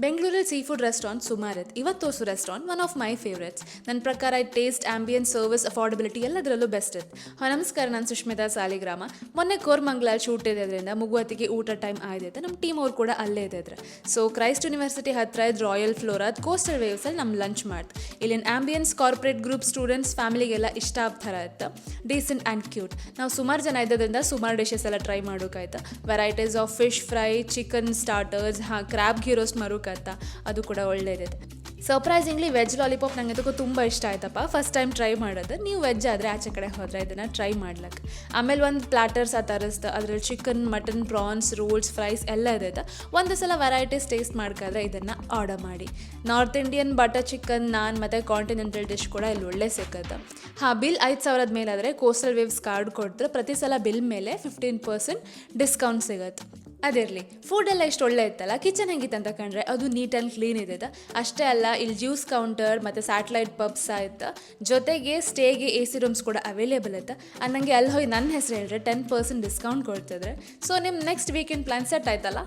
ಬೆಂಗಳೂರಲ್ಲಿ sea food restaurant ಸುಮಾರಿತ್ತು. ಇವತ್ತು ತೋರಿಸು restaurant one of my favourites. ನನ್ನ ಪ್ರಕಾರ ಟೇಸ್ಟ್, ಆಂಬಿಯನ್ಸ್, ಸರ್ವಿಸ್, ಅಫೋರ್ಡಬಿಲಿಟಿ ಎಲ್ಲದರಲ್ಲೂ ಬೆಸ್ಟ್ ಇತ್ತು. ನಮಸ್ಕಾರ, ನಾನು ಸುಷ್ಮಿತಾ ಸಾಲಿಗ್ರಾಮ. ಮೊನ್ನೆ ಕೋರ್ಮಂಗ್ಲಲ್ಲಿ ಶೂಟ್ ಇರೋದ್ರಿಂದ ಮುಗುವತ್ತಿಗೆ ಊಟ ಟೈಮ್ ಆಯ್ತೈತೆ. ನಮ್ಮ ಟೀಮ್ ಅವ್ರು ಕೂಡ ಅಲ್ಲೇ ಇದ್ದಿದ್ರೆ. ಸೊ ಕ್ರೈಸ್ಟ್ ಯೂನಿವರ್ಸಿಟಿ ಹತ್ರ ಇದ್ದು ರಾಯಲ್ ಫ್ಲೋರಾದ ಕೋಸ್ಟಲ್ ವೇವ್ಸಲ್ಲಿ ನಮ್ಮ ಲಂಚ್ ಮಾಡ್ತು. ಇಲ್ಲಿನ ಆಂಬಿಯನ್ಸ್ ಕಾರ್ಪೊರೇಟ್ ಗ್ರೂಪ್ ಸ್ಟೂಡೆಂಟ್ಸ್ ಫ್ಯಾಮಿಲಿಗೆಲ್ಲ ಇಷ್ಟ ಆಗ ಥರ ಇತ್ತು. Decent and cute. ನಾವು ಸುಮಾರು ಜನ ಇದ್ದದ್ರಿಂದ ಸುಮಾರು ಡಿಶಸ್ ಎಲ್ಲ ಟ್ರೈ ಮಾಡೋಕ್ಕಾಯ್ತು. Varieties of fish fry, chicken starters, crab ghee roast ಮರುಕತ್ತ, ಅದು ಕೂಡ ಒಳ್ಳೇದಿದೆ. ಸರ್ಪ್ರೈಸಿಂಗ್ಲಿ ವೆಜ್ ಲಾಲಿಪಾಪ್ ನನಗೆ ಅದಕ್ಕೂ ತುಂಬ ಇಷ್ಟ ಆಯ್ತಪ್ಪ. ಫಸ್ಟ್ ಟೈಮ್ ಟ್ರೈ ಮಾಡೋದು. ನೀವು ವೆಜ್ ಆದರೆ ಆಚೆ ಕಡೆ ಹೋದರೆ ಇದನ್ನು ಟ್ರೈ ಮಾಡ್ಲಿಕ್ಕೆ. ಆಮೇಲೆ ಒಂದು ಪ್ಲಾಟರ್ಸ್ ಆ ಥರಸ್ತು, ಅದರಲ್ಲಿ chicken, mutton, prawns, rolls, fries ಎಲ್ಲ ಇದೆ. ಒಂದು ಸಲ ವೆರೈಟೀಸ್ ಟೇಸ್ಟ್ ಮಾಡ್ಕೊಂಡ್ರೆ ಇದನ್ನು ಆರ್ಡರ್ ಮಾಡಿ. ನಾರ್ತ್ ಇಂಡಿಯನ್ ಬಟರ್ ಚಿಕನ್, ನಾನ್ ಮತ್ತು ಕಾಂಟಿನೆಂಟಲ್ ಡಿಶ್ ಕೂಡ ಇಲ್ಲಿ ಒಳ್ಳೆ ಸಿಕ್ಕತ್ತೆ. ಬಿಲ್ 5,000 ಮೇಲಾದರೆ ಕೋಸ್ಟಲ್ ವೇವ್ಸ್ ಕಾರ್ಡ್ ಕೊಡ್ತಾರೆ. ಪ್ರತಿ ಸಲ ಬಿಲ್ ಮೇಲೆ 15% ಡಿಸ್ಕೌಂಟ್ ಸಿಗುತ್ತೆ. ಅದಿರಲಿ, ಫುಡ್ ಎಲ್ಲ ಇಷ್ಟು ಒಳ್ಳೆ ಇತ್ತಲ್ಲ. ಕಿಚನ್ ಹೆಂಗಿತ್ತು ಅಂತ ಕಂಡ್ರೆ ಅದು ನೀಟ್ ಆ್ಯಂಡ್ ಕ್ಲೀನ್ ಇದೆ. ಅಷ್ಟೇ ಅಲ್ಲ, ಇಲ್ಲಿ ಜ್ಯೂಸ್ ಕೌಂಟರ್ ಮತ್ತು ಸ್ಯಾಟಲೈಟ್ ಪಬ್ಸ್ ಆಯ್ತು. ಜೊತೆಗೆ ಸ್ಟೇಗೆ AC ರೂಮ್ಸ್ ಕೂಡ ಅವೈಲೇಬಲ್ ಇತ್ತು. ನನಗೆ ಅಲ್ಲಿ ಹೋಗಿ ನನ್ನ ಹೆಸರು ಹೇಳಿದ್ರೆ 10% ಡಿಸ್ಕೌಂಟ್ ಕೊಡ್ತಿದ್ರೆ. ಸೊ ನಿಮ್ಮ ನೆಕ್ಸ್ಟ್ ವೀಕೆಂಡ್ ಪ್ಲಾನ್ ಸೆಟ್ ಆಯ್ತಲ್ಲ.